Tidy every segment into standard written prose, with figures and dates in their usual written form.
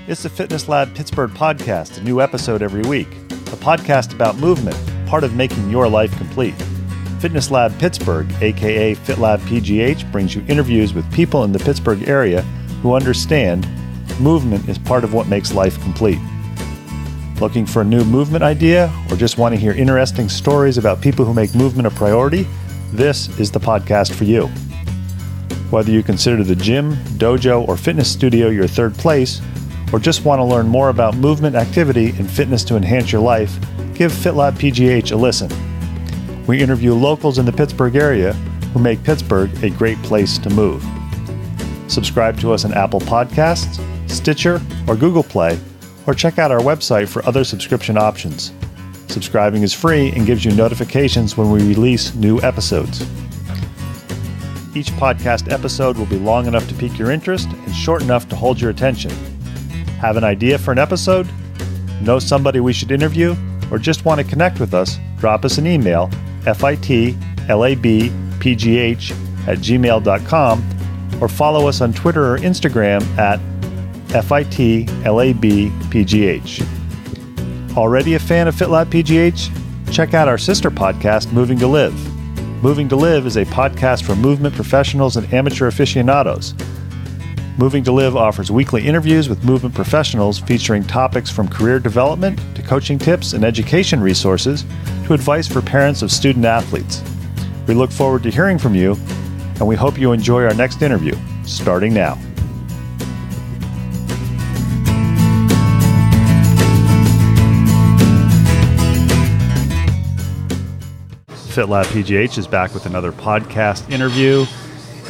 It's the Fitness Lab Pittsburgh Podcast, a new episode every week. A podcast about movement, part of making your life complete. Fitness Lab Pittsburgh, aka FitLabPGH, brings you interviews with people in the Pittsburgh area who understand movement is part of what makes life complete. Looking for a new movement idea or just want to hear interesting stories about people who make movement a priority? This is the podcast for you. Whether you consider the gym, dojo, or fitness studio your third place, or just want to learn more about movement, activity, and fitness to enhance your life, give FitLabPGH a listen. We interview locals in the Pittsburgh area who make Pittsburgh a great place to move. Subscribe to us on Apple Podcasts, Stitcher, or Google Play, or check out our website for other subscription options. Subscribing is free and gives you notifications when we release new episodes. Each podcast episode will be long enough to pique your interest and short enough to hold your attention. Have an idea for an episode? Know somebody we should interview? Or just want to connect with us? Drop us an email, fitlabpgh@gmail.com, or follow us on Twitter or Instagram at FITLABPGH. Already a fan of FitLabPGH? Check out our sister podcast, Moving to Live. Moving to Live is a podcast for movement professionals and amateur aficionados. Moving to Live offers weekly interviews with movement professionals featuring topics from career development to coaching tips and education resources to advice for parents of student athletes. We look forward to hearing from you, and we hope you enjoy our next interview, starting now. FitLabPGH is back with another podcast interview.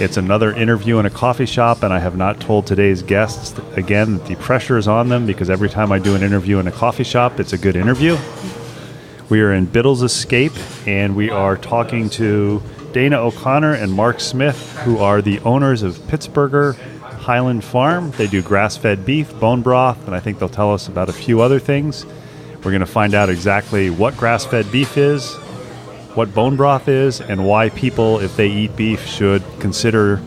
It's another interview in a coffee shop, and I have not told today's guests, again, that the pressure is on them because every time I do an interview in a coffee shop, it's a good interview. We are in Biddle's Escape, and we are talking to Dana O'Connor and Mark Smith, who are the owners of Pittsburgher Highland Farm. They do grass-fed beef, bone broth, and I think they'll tell us about a few other things. We're going to find out exactly what grass-fed beef is, what bone broth is, and why people, if they eat beef, should consider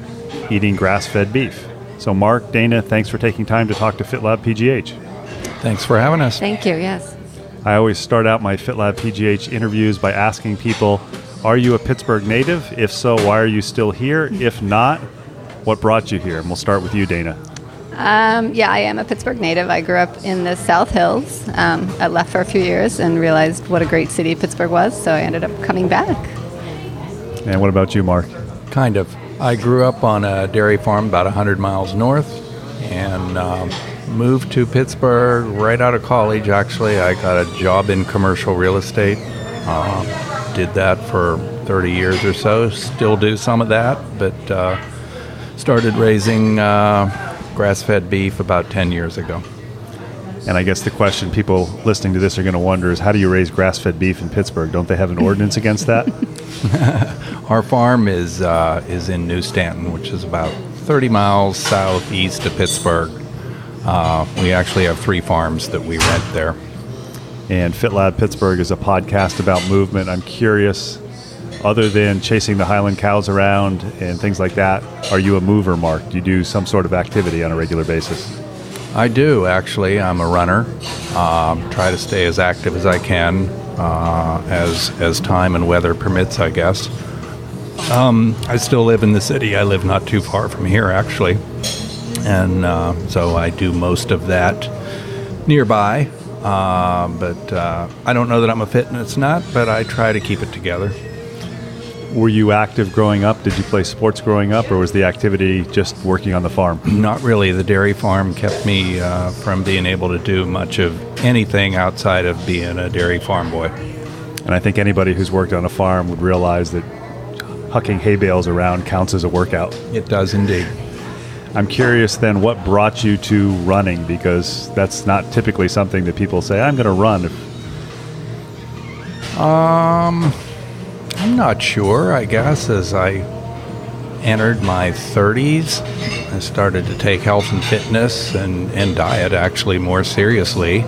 eating grass-fed beef. So Mark, Dana, thanks for taking time to talk to FitLabPGH. Thanks for having us. Thank you, yes. I always start out my FitLabPGH interviews by asking people, are you a Pittsburgh native? If so, why are you still here? If not, what brought you here? And we'll start with you, Dana. I am a Pittsburgh native. I grew up in the South Hills. I left for a few years and realized what a great city Pittsburgh was, so I ended up coming back. And what about you, Mark? Kind of. I grew up on a dairy farm about 100 miles north and moved to Pittsburgh right out of college, actually. I got a job in commercial real estate. Did that for 30 years or so. Still do some of that, but started raising grass-fed beef about 10 years ago. And I guess the question people listening to this are going to wonder is, how do you raise grass-fed beef in Pittsburgh? Don't they have an ordinance against that? Our farm is in New Stanton, which is about 30 miles southeast of Pittsburgh. We actually have 3 farms that we rent there. And FitLab Pittsburgh is a podcast about movement. I'm curious, other than chasing the Highland cows around and things like that, are you a mover, Mark? Do you do some sort of activity on a regular basis? I do, actually. I'm a runner. Try to stay as active as I can, as time and weather permits, I guess. I still live in the city. I live not too far from here, actually. And so I do most of that nearby. But I don't know that I'm a fitness nut, but I try to keep it together. Were you active growing up? Did you play sports growing up, or was the activity just working on the farm? Not really. The dairy farm kept me from being able to do much of anything outside of being a dairy farm boy. And I think anybody who's worked on a farm would realize that hucking hay bales around counts as a workout. It does indeed. I'm curious then, what brought you to running? Because that's not typically something that people say, I'm going to run. I'm not sure. I guess as I entered my 30s, I started to take health and fitness and diet actually more seriously.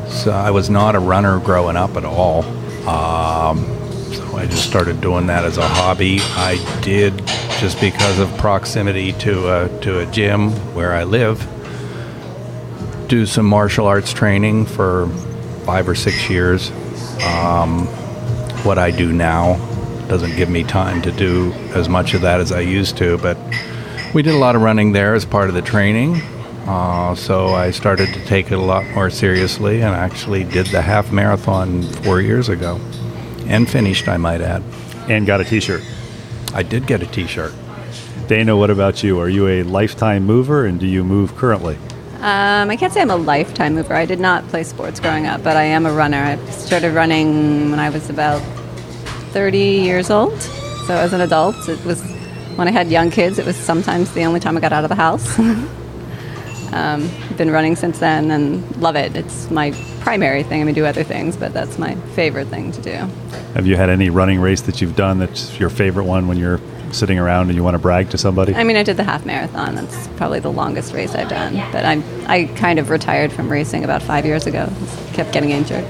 So I was not a runner growing up at all. So I just started doing that as a hobby. I did, just because of proximity to a gym where I live, do some martial arts training for 5 or 6 years. What I do now doesn't give me time to do as much of that as I used to, but we did a lot of running there as part of the training. So I started to take it a lot more seriously and actually did the half marathon 4 years ago. And finished, I might add. And got a t-shirt. I did get a t-shirt. Dana, what about you? Are you a lifetime mover, and do you move currently? I can't say I'm a lifetime mover. I did not play sports growing up, but I am a runner. I started running when I was about 30 years old. So as an adult, it was when I had young kids, it was sometimes the only time I got out of the house. Been running since then and love it. It's my primary thing. I mean, do other things, but that's my favorite thing to do. Have you had any running race that you've done that's your favorite one when you're sitting around and you want to brag to somebody? I mean, I did the half marathon. That's probably the longest race I've done. But I kind of retired from racing about 5 years ago. Kept getting injured.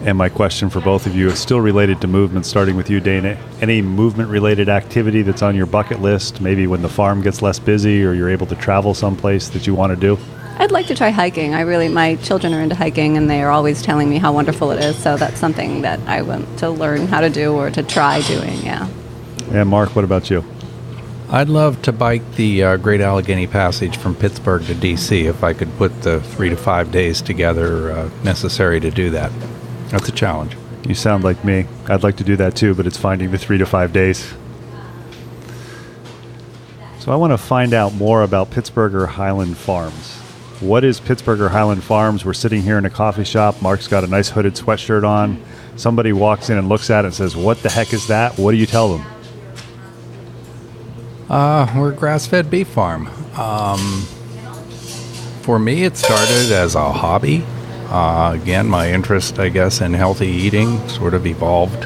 And my question for both of you is still related to movement, starting with you, Dana. Any movement-related activity that's on your bucket list, maybe when the farm gets less busy or you're able to travel someplace that you want to do? I'd like to try hiking. My children are into hiking, and they are always telling me how wonderful it is. So that's something that I want to learn how to do or to try doing, yeah. And Mark, what about you? I'd love to bike the Great Allegheny Passage from Pittsburgh to D.C. if I could put the 3 to 5 days together necessary to do that. That's a challenge. You sound like me. I'd like to do that too, but it's finding the 3 to 5 days. So I want to find out more about Pittsburgher Highland Farms. What is Pittsburgher Highland Farms? We're sitting here in a coffee shop. Mark's got a nice hooded sweatshirt on. Somebody walks in and looks at it and says, "What the heck is that?" What do you tell them? We're a grass-fed beef farm. For me, it started as a hobby. Again, my interest, I guess, in healthy eating sort of evolved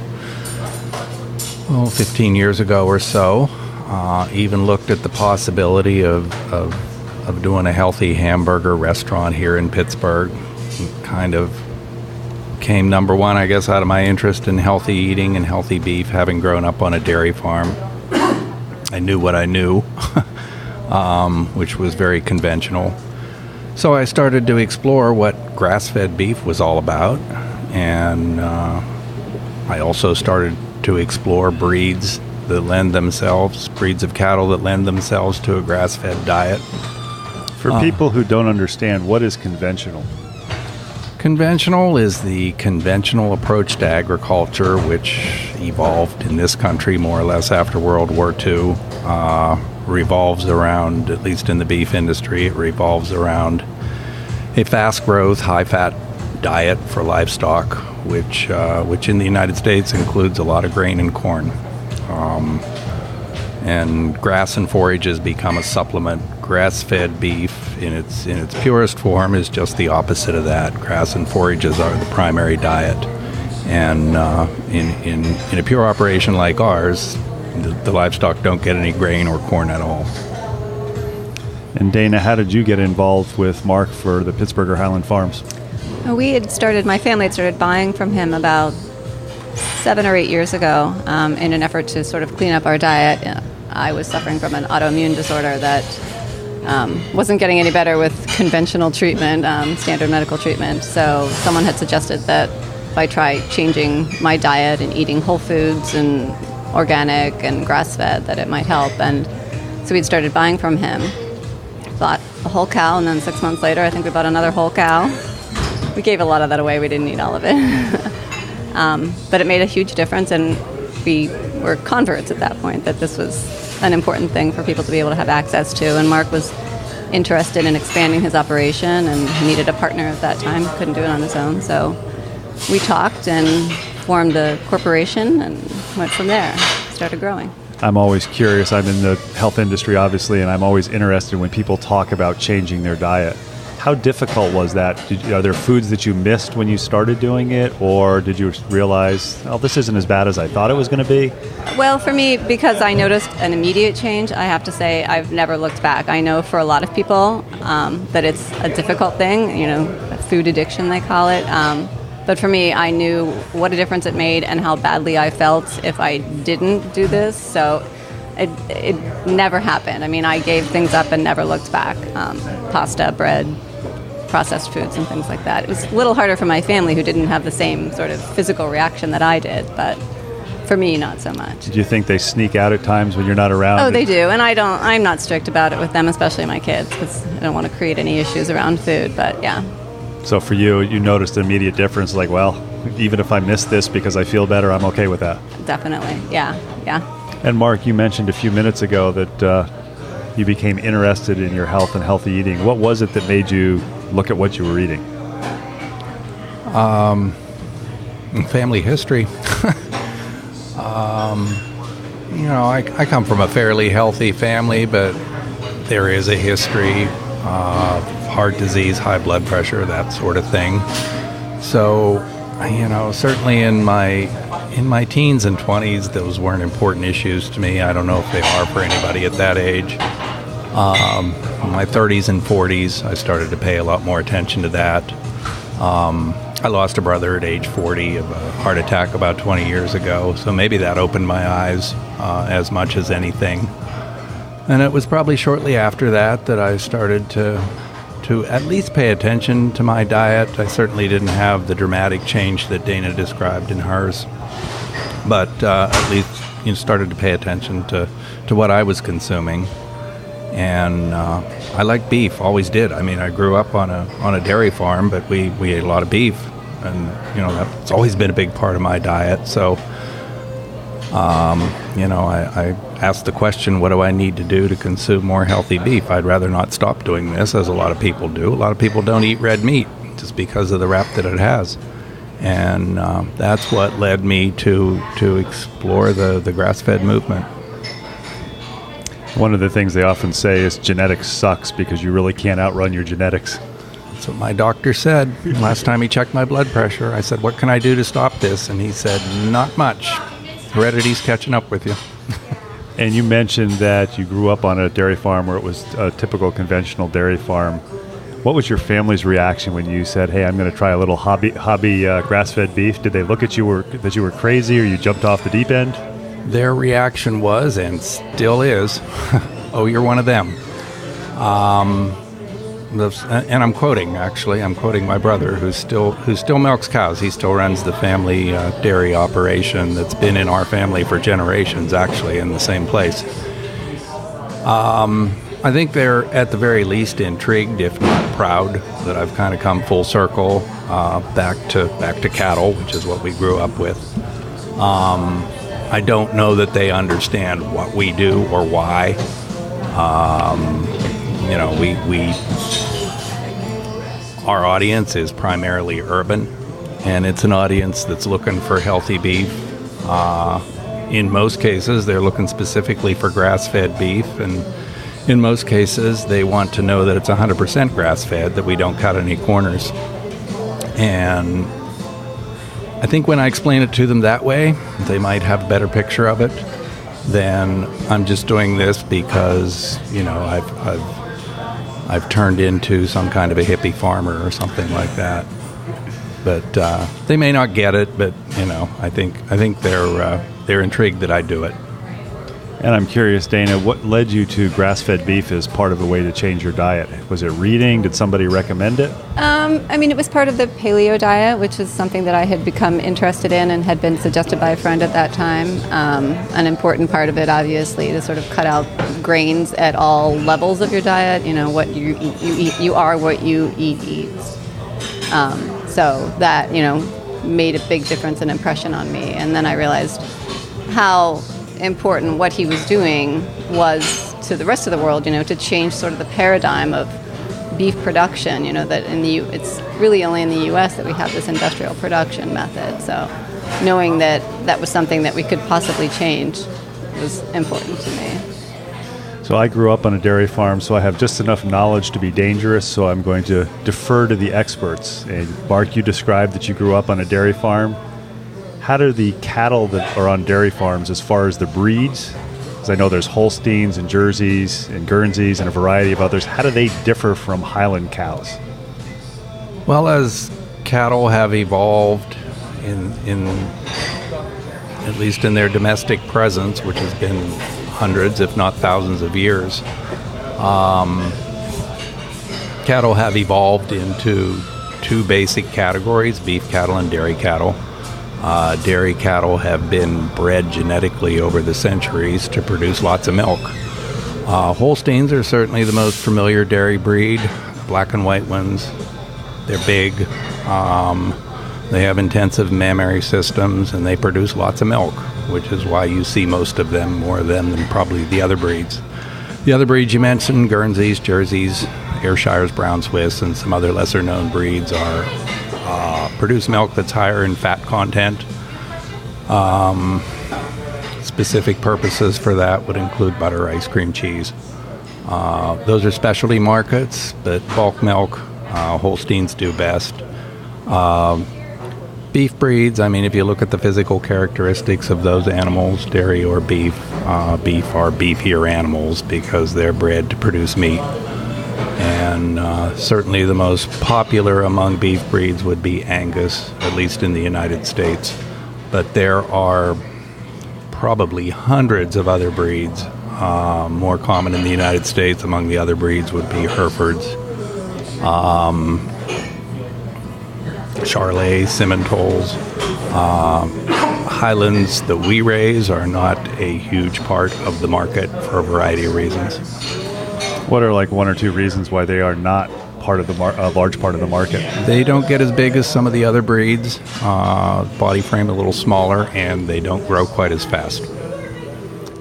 15 years ago or so. Even looked at the possibility of doing a healthy hamburger restaurant here in Pittsburgh. Kind of came number one, I guess, out of my interest in healthy eating and healthy beef, having grown up on a dairy farm. I knew what I knew, which was very conventional. So I started to explore what grass-fed beef was all about, and I also started to explore breeds of cattle that lend themselves to a grass-fed diet. For people who don't understand, what is conventional? Conventional is the conventional approach to agriculture, which evolved in this country more or less after World War II. Revolves around, at least in the beef industry, it revolves around a fast-growth, high-fat diet for livestock, which in the United States includes a lot of grain and corn. And grass and forages become a supplement. Grass-fed beef, in its purest form, is just the opposite of that. Grass and forages are the primary diet, and in a pure operation like ours, the livestock don't get any grain or corn at all. And Dana, how did you get involved with Mark for the Pittsburgher Highland Farms? My family had started buying from him about 7 or 8 years ago in an effort to sort of clean up our diet. I was suffering from an autoimmune disorder that wasn't getting any better with conventional treatment, standard medical treatment. So someone had suggested that if I try changing my diet and eating whole foods and organic and grass-fed, that it might help. And so we'd started buying from him. Bought a whole cow, and then 6 months later, I think we bought another whole cow. We gave a lot of that away. We didn't eat all of it. But it made a huge difference, and we were converts at that point, that this was an important thing for people to be able to have access to. And Mark was interested in expanding his operation and needed a partner at that time. Couldn't do it on his own. So we talked and formed a corporation and went from there. Started growing. I'm always curious. I'm in the health industry, obviously, and I'm always interested when people talk about changing their diet. How difficult was that? Are there foods that you missed when you started doing it, or did you realize, oh, this isn't as bad as I thought it was going to be? Well, for me, because I noticed an immediate change, I have to say I've never looked back. I know for a lot of people that it's a difficult thing, food addiction they call it. But for me, I knew what a difference it made and how badly I felt if I didn't do this. So it never happened. I mean, I gave things up and never looked back. Pasta, bread, processed foods and things like that. It was a little harder for my family who didn't have the same sort of physical reaction that I did, but for me, not so much. Do you think they sneak out at times when you're not around? Oh, they do, and I'm not strict about it with them, especially my kids, because I don't want to create any issues around food, but yeah. So for you, you noticed an immediate difference, like, well, even if I miss this because I feel better, I'm okay with that. Definitely, yeah. And Mark, you mentioned a few minutes ago that you became interested in your health and healthy eating. What was it that made you look at what you were eating? Family history. I come from a fairly healthy family, but there is a history of heart disease, high blood pressure, that sort of thing. So, certainly in my teens and 20s, those weren't important issues to me. I don't know if they are for anybody at that age. In my 30s and 40s, I started to pay a lot more attention to that. I lost a brother at age 40 of a heart attack about 20 years ago, so maybe that opened my eyes as much as anything. And it was probably shortly after that I started to at least pay attention to my diet. I certainly didn't have the dramatic change that Dana described in hers, but at least started to pay attention to what I was consuming. And I like beef, always did. I mean, I grew up on a dairy farm, but we ate a lot of beef, and that's always been a big part of my diet. So, I asked the question, what do I need to do to consume more healthy beef? I'd rather not stop doing this, as a lot of people do. A lot of people don't eat red meat just because of the rap that it has. And that's what led me to explore the grass-fed movement. One of the things they often say is genetics sucks because you really can't outrun your genetics. That's what my doctor said. Last time he checked my blood pressure, I said, what can I do to stop this? And he said, not much. Heredity's catching up with you. And you mentioned that you grew up on a dairy farm where it was a typical conventional dairy farm. What was your family's reaction when you said, hey, I'm going to try a little hobby grass-fed beef? Did they look at you that you were crazy, or you jumped off the deep end? Their reaction was, and still is, oh, you're one of them. And I'm quoting my brother, who still milks cows. He still runs the family dairy operation that's been in our family for generations, actually, in the same place. I think they're at the very least intrigued, if not proud, that I've kind of come full circle back to cattle, which is what we grew up with. I don't know that they understand what we do or why. Our audience is primarily urban, and it's an audience that's looking for healthy beef. In most cases, they're looking specifically for grass-fed beef, and in most cases, they want to know that it's 100% grass-fed, that we don't cut any corners. And I think when I explain it to them that way, they might have a better picture of it than I'm just doing this because, I've turned into some kind of a hippie farmer or something like that. But they may not get it, but I think they're intrigued that I do it. And I'm curious, Dana, what led you to grass-fed beef as part of a way to change your diet? Was it reading? Did somebody recommend it? It was part of the paleo diet, which is something that I had become interested in and had been suggested by a friend at that time. An important part of it, obviously, to sort of cut out grains at all levels of your diet. What you eat, you are what you eats. So that, made a big difference and impression on me. And then I realized how important what he was doing was to the rest of the world, to change sort of the paradigm of beef production, that it's really only in the U.S. that we have this industrial production method. So knowing that was something that we could possibly change was important to me. So I grew up on a dairy farm, so I have just enough knowledge to be dangerous, so I'm going to defer to the experts. And Mark, you described that you grew up on a dairy farm. How do the cattle that are on dairy farms, as far as the breeds, because I know there's Holsteins and Jerseys and Guernseys and a variety of others, how do they differ from Highland cows? Well, as cattle have evolved in at least in their domestic presence, which has been hundreds, if not thousands of years, cattle have evolved into two basic categories, beef cattle and dairy cattle. Dairy cattle have been bred genetically over the centuries to produce lots of milk. Holsteins are certainly the most familiar dairy breed, black and white ones. They're big. They have intensive mammary systems, and they produce lots of milk, which is why you see most of them, more of them than probably the other breeds. The other breeds you mentioned, Guernseys, Jerseys, Ayrshires, Brown Swiss, and some other lesser-known breeds produce milk that's higher in fat content. Specific purposes for that would include butter, ice cream, cheese. Those are specialty markets, but bulk milk, Holsteins do best. Beef breeds, if you look at the physical characteristics of those animals, dairy or beef, beef are beefier animals because they're bred to produce meat. And certainly the most popular among beef breeds would be Angus, at least in the United States. But there are probably hundreds of other breeds. More common in the United States among the other breeds would be Herefords, Charolais, Simmentols. Highlands that we raise are not a huge part of the market for a variety of reasons. What are like one or two reasons why they are not part of the a large part of the market? They don't get as big as some of the other breeds. Body frame a little smaller, and they don't grow quite as fast.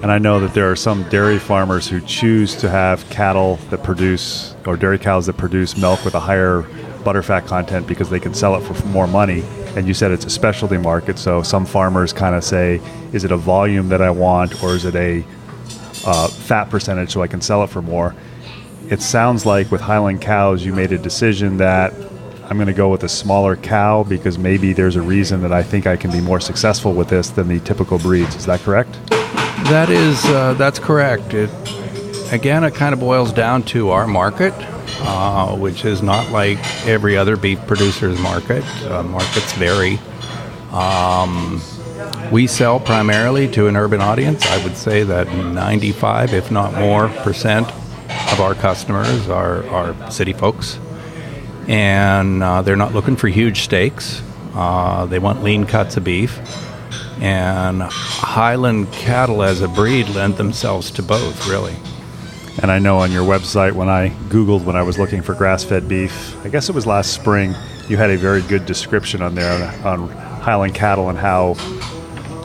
And I know that there are some dairy farmers who choose to have cattle that produce, or dairy cows that produce milk with a higher butterfat content because they can sell it for more money. And you said it's a specialty market, so some farmers kind of say, is it a volume that I want, or is it a fat percentage so I can sell it for more? It sounds like with Highland cows, you made a decision that I'm going to go with a smaller cow because maybe there's a reason that I think I can be more successful with this than the typical breeds. Is that correct? That's correct. It kind of boils down to our market, which is not like every other beef producer's market. Markets vary. We sell primarily to an urban audience. I would say that 95, if not more, % of our customers are city folks. And they're not looking for huge steaks. They want lean cuts of beef. And Highland cattle as a breed lend themselves to both, really. And I know on your website, when I Googled when I was looking for grass-fed beef, I guess it was last spring, you had a very good description on there on Highland cattle and how,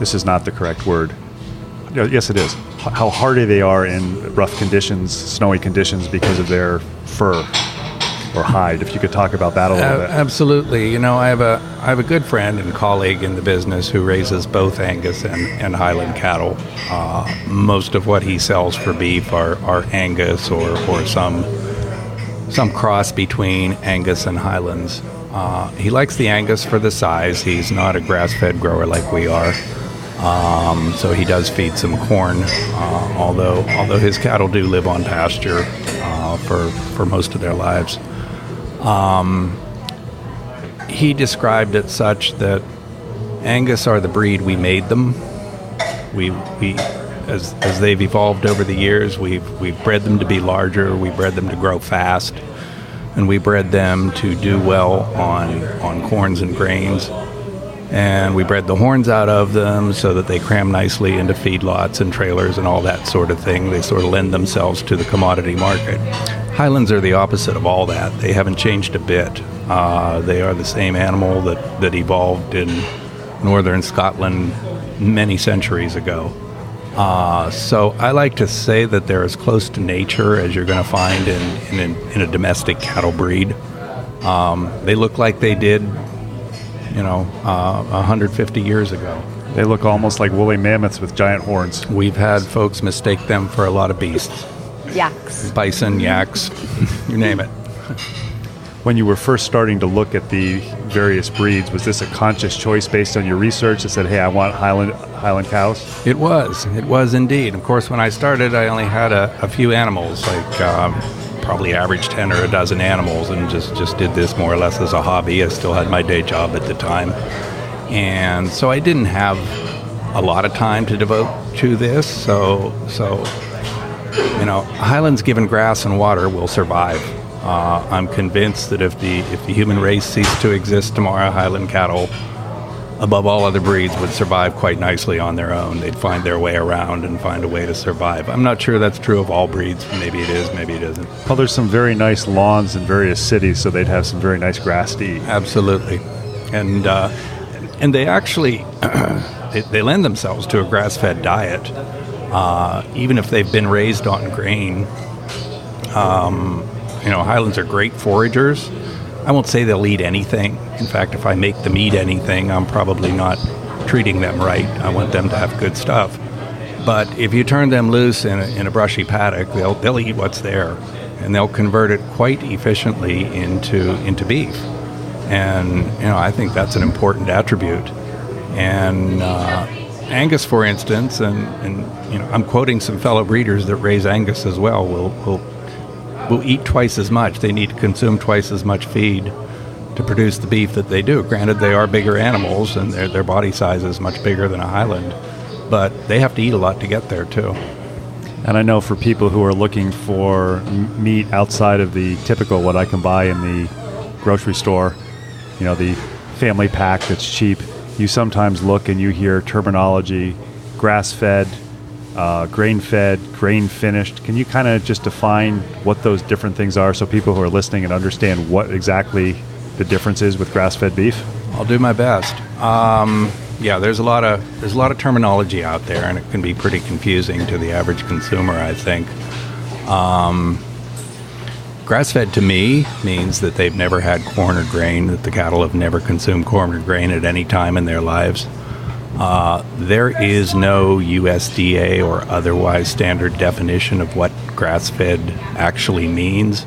this is not the correct word. Yes, it is. How hardy they are in rough conditions, snowy conditions because of their fur or hide. If you could talk about that a little bit. Absolutely. I have a good friend and colleague in the business who raises both Angus and Highland cattle. Most of what he sells for beef are Angus or some cross between Angus and Highlands. He likes the Angus for the size. He's not a grass-fed grower like we are. So he does feed some corn, although his cattle do live on pasture for most of their lives. He described it such that Angus are the breed we made them. We as they've evolved over the years, we've bred them to be larger, we bred them to grow fast, and we bred them to do well on corns and grains. And we bred the horns out of them so that they cram nicely into feedlots and trailers and all that sort of thing. They sort of lend themselves to the commodity market. Highlands are the opposite of all that. They haven't changed a bit. They are the same animal that evolved in northern Scotland many centuries ago. So I like to say that they're as close to nature as you're going to find in a domestic cattle breed. They look like they did 150 years ago. They look almost like woolly mammoths with giant horns. We've had folks mistake them for a lot of beasts. Yaks. Bison, yaks, you name it. When you were first starting to look at the various breeds, was this a conscious choice based on your research that said, hey, I want Highland cows? It was indeed. Of course, when I started, I only had a few animals, like probably averaged 10 or a dozen animals, and just did this more or less as a hobby. I still had my day job at the time. And so I didn't have a lot of time to devote to this. So Highlands given grass and water will survive. I'm convinced that if the human race ceased to exist tomorrow, Highland cattle, above all other breeds, would survive quite nicely on their own. They'd find their way around and find a way to survive. I'm not sure that's true of all breeds. Maybe it is, maybe it isn't. Well, there's some very nice lawns in various cities, so they'd have some very nice grass to eat. Absolutely. And they actually, they lend themselves to a grass-fed diet, even if they've been raised on grain. Highlands are great foragers. I won't say they'll eat anything. In fact, if I make them eat anything, I'm probably not treating them right. I want them to have good stuff. But if you turn them loose in a brushy paddock, they'll eat what's there, and they'll convert it quite efficiently into beef. And I think that's an important attribute. And Angus, for instance, and I'm quoting some fellow breeders that raise Angus as well, will eat twice as much. They need to consume twice as much feed to produce the beef that they do. Granted, they are bigger animals, and their body size is much bigger than a Highland, but they have to eat a lot to get there too. And I know for people who are looking for meat outside of the typical what I can buy in the grocery store, the family pack that's cheap, you sometimes look and you hear terminology, grass-fed, grain-fed, grain-finished. Can you kind of just define what those different things are so people who are listening and understand what exactly the difference is with grass-fed beef? I'll do my best. There's a lot of terminology out there, and it can be pretty confusing to the average consumer, I think. Grass-fed to me means that they've never had corn or grain, that the cattle have never consumed corn or grain at any time in their lives. There is no USDA or otherwise standard definition of what grass-fed actually means.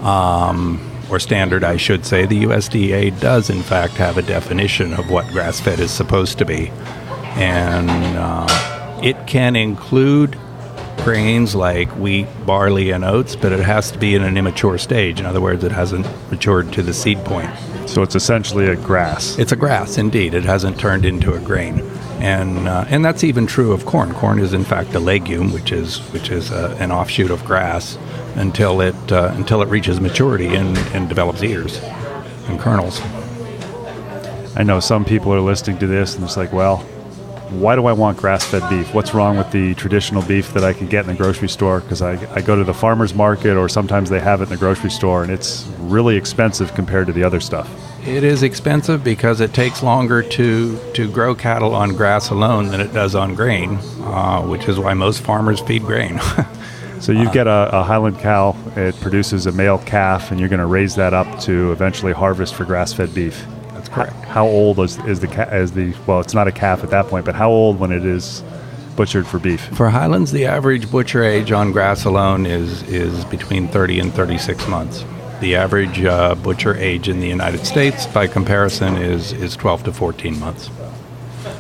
Or standard, I should say. The USDA does, in fact, have a definition of what grass-fed is supposed to be. And it can include grains like wheat, barley, and oats, but it has to be in an immature stage. In other words, it hasn't matured to the seed point. So it's essentially a grass. It's a grass, indeed. It hasn't turned into a grain. And that's even true of corn. Corn is, in fact, a legume, which is an offshoot of grass, until it reaches maturity and develops ears and kernels. I know some people are listening to this and it's like, well, why do I want grass-fed beef? What's wrong with the traditional beef that I can get in the grocery store? Because I go to the farmer's market, or sometimes they have it in the grocery store, and it's really expensive compared to the other stuff. It is expensive because it takes longer to grow cattle on grass alone than it does on grain, which is why most farmers feed grain. So you get a Highland cow, it produces a male calf, and you're going to raise that up to eventually harvest for grass-fed beef. That's correct. How old is the well, it's not a calf at that point, but how old when it is butchered for beef? For Highlands, the average butcher age on grass alone is between 30 and 36 months. The average butcher age in the United States, by comparison, is 12 to 14 months.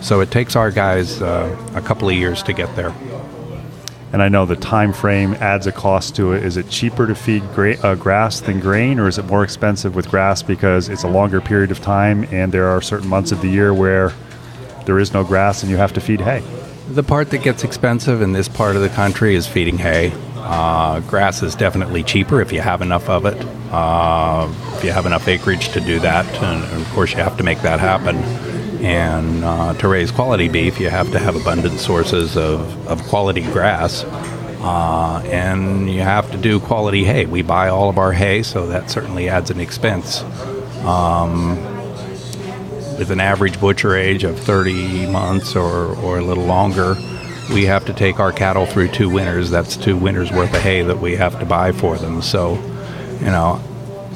So it takes our guys a couple of years to get there. And I know the time frame adds a cost to it. Is it cheaper to feed grass than grain, or is it more expensive with grass because it's a longer period of time and there are certain months of the year where there is no grass and you have to feed hay? The part that gets expensive in this part of the country is feeding hay. Grass is definitely cheaper if you have enough of it, if you have enough acreage to do that, and of course you have to make that happen. And to raise quality beef, you have to have abundant sources of quality grass, and you have to do quality hay. We buy all of our hay, so that certainly adds an expense. With an average butcher age of 30 months or a little longer, we have to take our cattle through 2 winters. That's 2 winters worth of hay that we have to buy for them. So,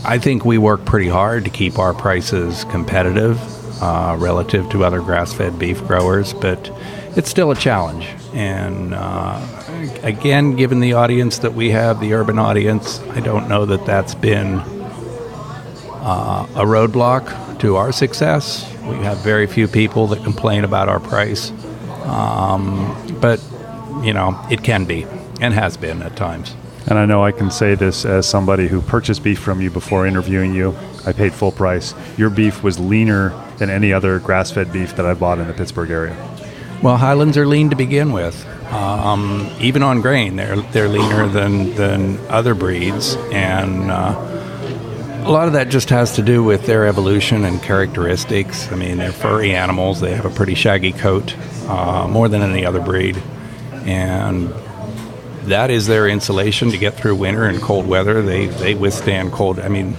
I think we work pretty hard to keep our prices competitive relative to other grass-fed beef growers, but it's still a challenge. And again, given the audience that we have, the urban audience, I don't know that that's been a roadblock to our success. We have very few people that complain about our price, but it can be and has been at times. And I know I can say this as somebody who purchased beef from you before interviewing you. I paid full price. Your beef was leaner than any other grass-fed beef that I bought in the Pittsburgh area. Well, Highlands are lean to begin with. Even on grain, they're leaner than other breeds, and a lot of that just has to do with their evolution and characteristics. I mean, they're furry animals. They have a pretty shaggy coat, more than any other breed, and that is their insulation to get through winter and cold weather. They withstand cold. I mean,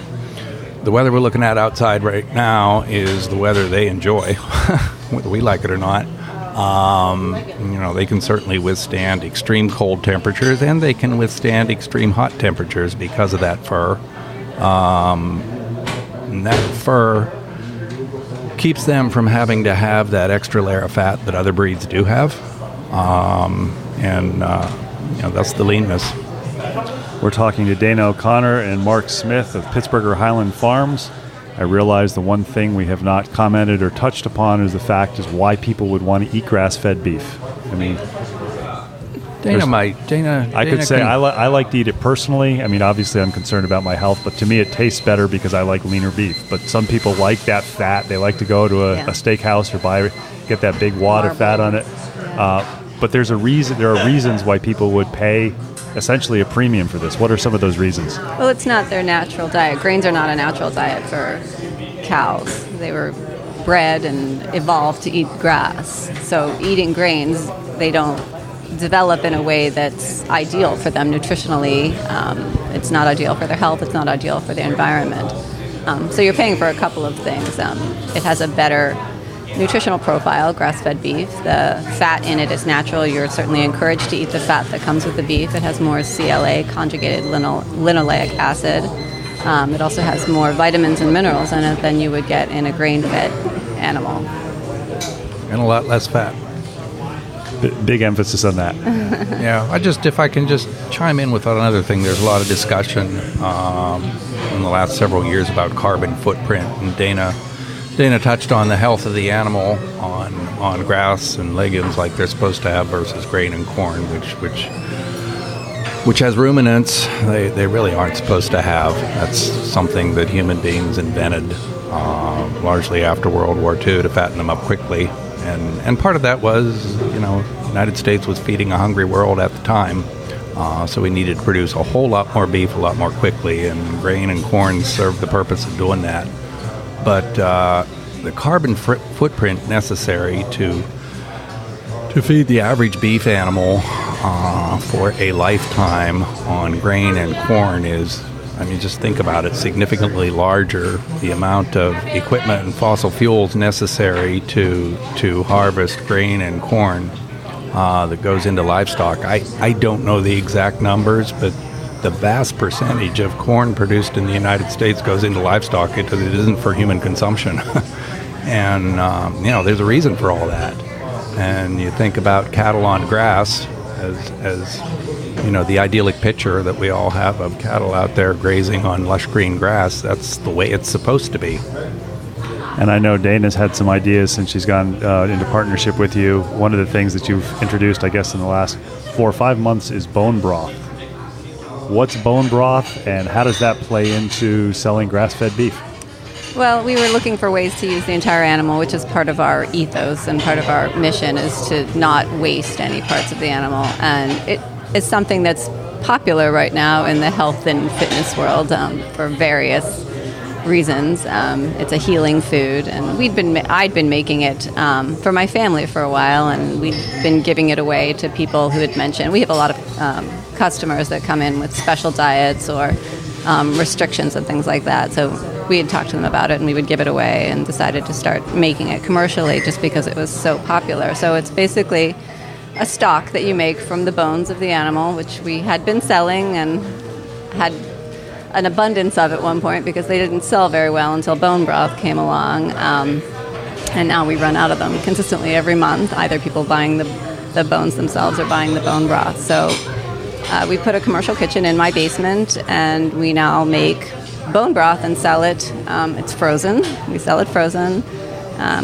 the weather we're looking at outside right now is the weather they enjoy, whether we like it or not. They can certainly withstand extreme cold temperatures, and they can withstand extreme hot temperatures because of that fur. And that fur keeps them from having to have that extra layer of fat that other breeds do have. That's the leanness. We're talking to Dana O'Connor and Mark Smith of Pittsburgher Highland Farms. I realize the one thing we have not commented or touched upon is the fact is why people would want to eat grass-fed beef. I mean, I could say I like to eat it personally. I mean, obviously I'm concerned about my health, but to me it tastes better because I like leaner beef. But some people like that fat. They like to go to a steakhouse or get that big wad of fat on it. But there are reasons why people would pay essentially a premium for this. What are some of those reasons? Well, it's not their natural diet. Grains are not a natural diet for cows. They were bred and evolved to eat grass. So eating grains, they don't develop in a way that's ideal for them nutritionally. It's not ideal for their health. It's not ideal for their environment. So you're paying for a couple of things. It has a better nutritional profile, grass-fed beef. The fat in it is natural. You're certainly encouraged to eat the fat that comes with the beef. It has more CLA, conjugated linoleic acid. It also has more vitamins and minerals in it than you would get in a grain-fed animal. And a lot less fat. Big emphasis on that. Yeah, if I can just chime in with another thing, there's a lot of discussion in the last several years about carbon footprint, and Dana touched on the health of the animal on grass and legumes like they're supposed to have versus grain and corn, which has ruminants they really aren't supposed to have. That's something that human beings invented largely after World War II to fatten them up quickly. And part of that was, the United States was feeding a hungry world at the time, so we needed to produce a whole lot more beef a lot more quickly, and grain and corn served the purpose of doing that. But the carbon footprint necessary to feed the average beef animal for a lifetime on grain and corn is, just think about it, significantly larger. The amount of equipment and fossil fuels necessary to harvest grain and corn that goes into livestock. I don't know the exact numbers, but the vast percentage of corn produced in the United States goes into livestock. It isn't for human consumption. And, there's a reason for all that. And you think about cattle on grass as the idyllic picture that we all have of cattle out there grazing on lush green grass. That's the way it's supposed to be. And I know Dana's had some ideas since she's gone into partnership with you. One of the things that you've introduced, I guess, in the last 4 or 5 months is bone broth. What's bone broth, and how does that play into selling grass-fed beef? Well, we were looking for ways to use the entire animal, which is part of our ethos and part of our mission, is to not waste any parts of the animal. And it is something that's popular right now in the health and fitness world for various reasons. It's a healing food, and I'd been making it for my family for a while, and we'd been giving it away to people who had mentioned. We have a lot of customers that come in with special diets or restrictions and things like that. So we had talked to them about it, and we would give it away, and decided to start making it commercially just because it was so popular. So it's basically a stock that you make from the bones of the animal, which we had been selling and had an abundance of at one point because they didn't sell very well until bone broth came along. And now we run out of them consistently every month, either people buying the bones themselves or buying the bone broth. So we put a commercial kitchen in my basement, and we now make bone broth and sell it. It's frozen. We sell it frozen.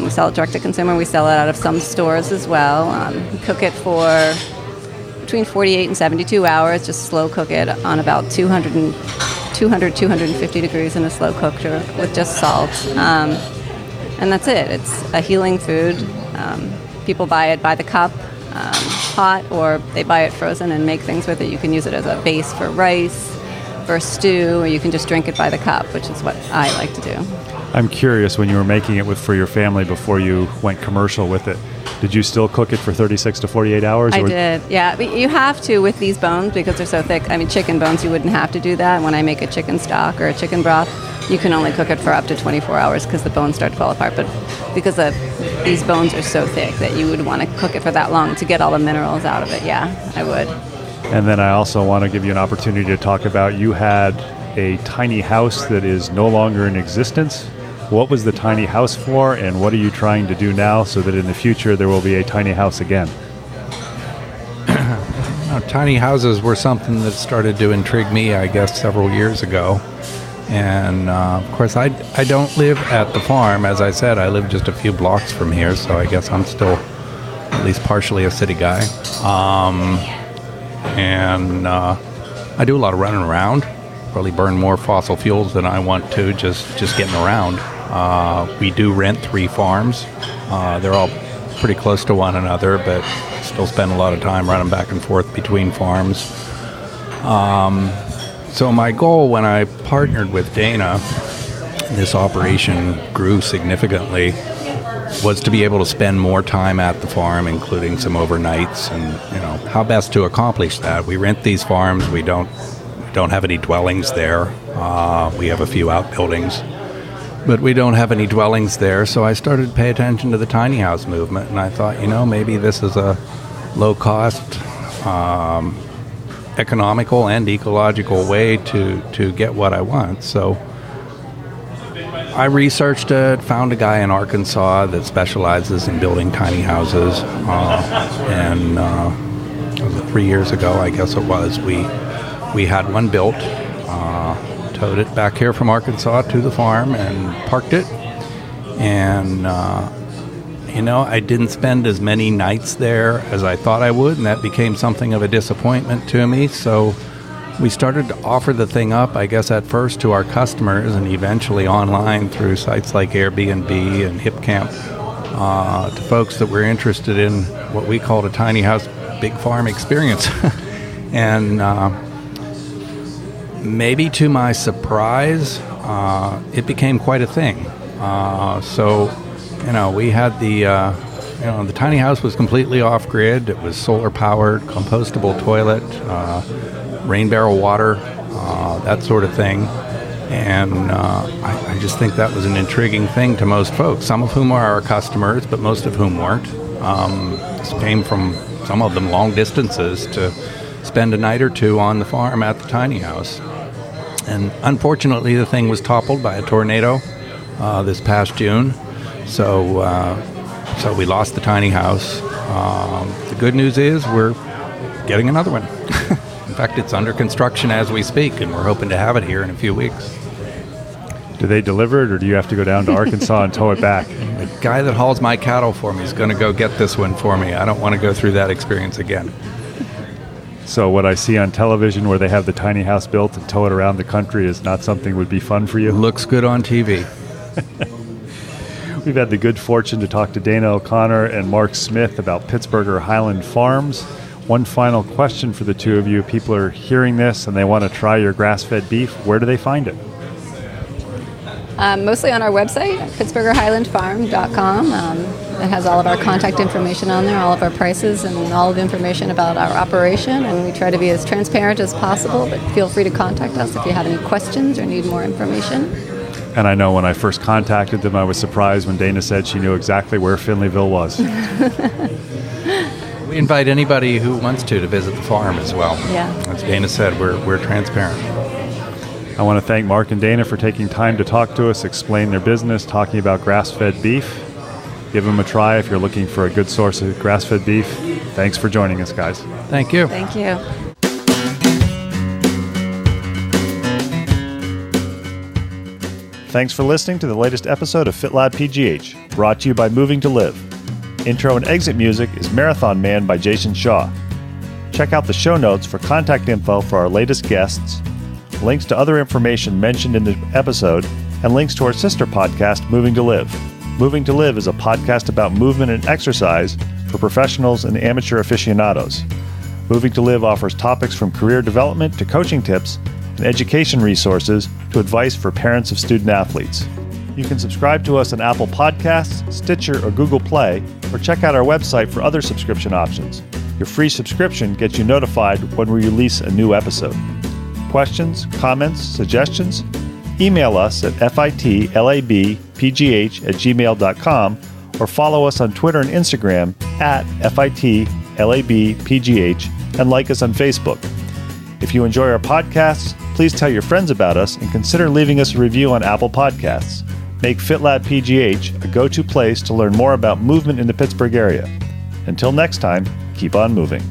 We sell it direct to consumer. We sell it out of some stores as well. We cook it for between 48 and 72 hours, just slow cook it on about 250 degrees in a slow cooker with just salt. And that's it. It's a healing food. People buy it by the cup, hot, or they buy it frozen and make things with it. You can use it as a base for rice, for stew, or you can just drink it by the cup, which is what I like to do. I'm curious, when you were making it for your family before you went commercial with it, did you still cook it for 36 to 48 hours? I did, yeah. But you have to with these bones because they're so thick. I mean, chicken bones, you wouldn't have to do that. When I make a chicken stock or a chicken broth, you can only cook it for up to 24 hours because the bones start to fall apart. But because these bones are so thick that you would want to cook it for that long to get all the minerals out of it, yeah, I would. And then I also want to give you an opportunity to talk about, you had a tiny house that is no longer in existence. What was the tiny house for, and what are you trying to do now so that in the future there will be a tiny house again? Tiny houses were something that started to intrigue me, I guess, several years ago. And, of course, I don't live at the farm. As I said, I live just a few blocks from here, so I guess I'm still at least partially a city guy. I do a lot of running around. Probably burn more fossil fuels than I want to just getting around. We do rent 3 farms. They're all pretty close to one another, but still spend a lot of time running back and forth between farms. So my goal when I partnered with Dana, this operation grew significantly, was to be able to spend more time at the farm, including some overnights, and how best to accomplish that. We rent these farms. We don't have any dwellings there. We have a few outbuildings, but we don't have any dwellings there. So I started to pay attention to the tiny house movement, and I thought, maybe this is a low-cost, economical and ecological way to get what I want. So I researched it, found a guy in Arkansas that specializes in building tiny houses, and 3 years ago, I guess it was, we had one built, towed it back here from Arkansas to the farm and parked it. And, I didn't spend as many nights there as I thought I would, and that became something of a disappointment to me. So we started to offer the thing up, I guess, at first to our customers and eventually online through sites like Airbnb and HipCamp to folks that were interested in what we called a tiny house, big farm experience. And maybe to my surprise, it became quite a thing. We had the tiny house was completely off-grid. It was solar-powered, compostable toilet, rain barrel water, that sort of thing. And I just think that was an intriguing thing to most folks, some of whom are our customers, but most of whom weren't. This came from some of them long distances to spend a night or two on the farm at the tiny house. And unfortunately, the thing was toppled by a tornado this past June. So we lost the tiny house. The good news is we're getting another one. In fact, it's under construction as we speak, and we're hoping to have it here in a few weeks. Do they deliver it, or do you have to go down to Arkansas and tow it back? The guy that hauls my cattle for me is going to go get this one for me. I don't want to go through that experience again. So what I see on television where they have the tiny house built and tow it around the country is not something that would be fun for you? Looks good on TV. We've had the good fortune to talk to Dana O'Connor and Mark Smith about Pittsburgher Highland Farms. One final question for the two of you. People are hearing this and they want to try your grass-fed beef. Where do they find it? Mostly on our website, PittsburgherHighlandFarm.com. It has all of our contact information on there, all of our prices, and all of the information about our operation. And we try to be as transparent as possible, but feel free to contact us if you have any questions or need more information. And I know when I first contacted them, I was surprised when Dana said she knew exactly where Finleyville was. We invite anybody who wants to visit the farm as well. Yeah. As Dana said, we're transparent. I want to thank Mark and Dana for taking time to talk to us, explain their business, talking about grass-fed beef. Give them a try if you're looking for a good source of grass-fed beef. Thanks for joining us, guys. Thank you. Thank you. Thanks for listening to the latest episode of FitLabPGH, brought to you by Moving to Live. Intro and exit music is Marathon Man by Jason Shaw. Check out the show notes for contact info for our latest guests, links to other information mentioned in the episode, and links to our sister podcast, Moving to Live. Moving to Live is a podcast about movement and exercise for professionals and amateur aficionados. Moving to Live offers topics from career development to coaching tips and education resources to advice for parents of student athletes. You can subscribe to us on Apple Podcasts, Stitcher, or Google Play, or check out our website for other subscription options. Your free subscription gets you notified when we release a new episode. Questions, comments, suggestions? Email us at fitlabpgh@gmail.com or follow us on Twitter and Instagram at fitlabpgh and like us on Facebook. If you enjoy our podcasts, please tell your friends about us and consider leaving us a review on Apple Podcasts. Make FitLabPGH a go-to place to learn more about movement in the Pittsburgh area. Until next time, keep on moving.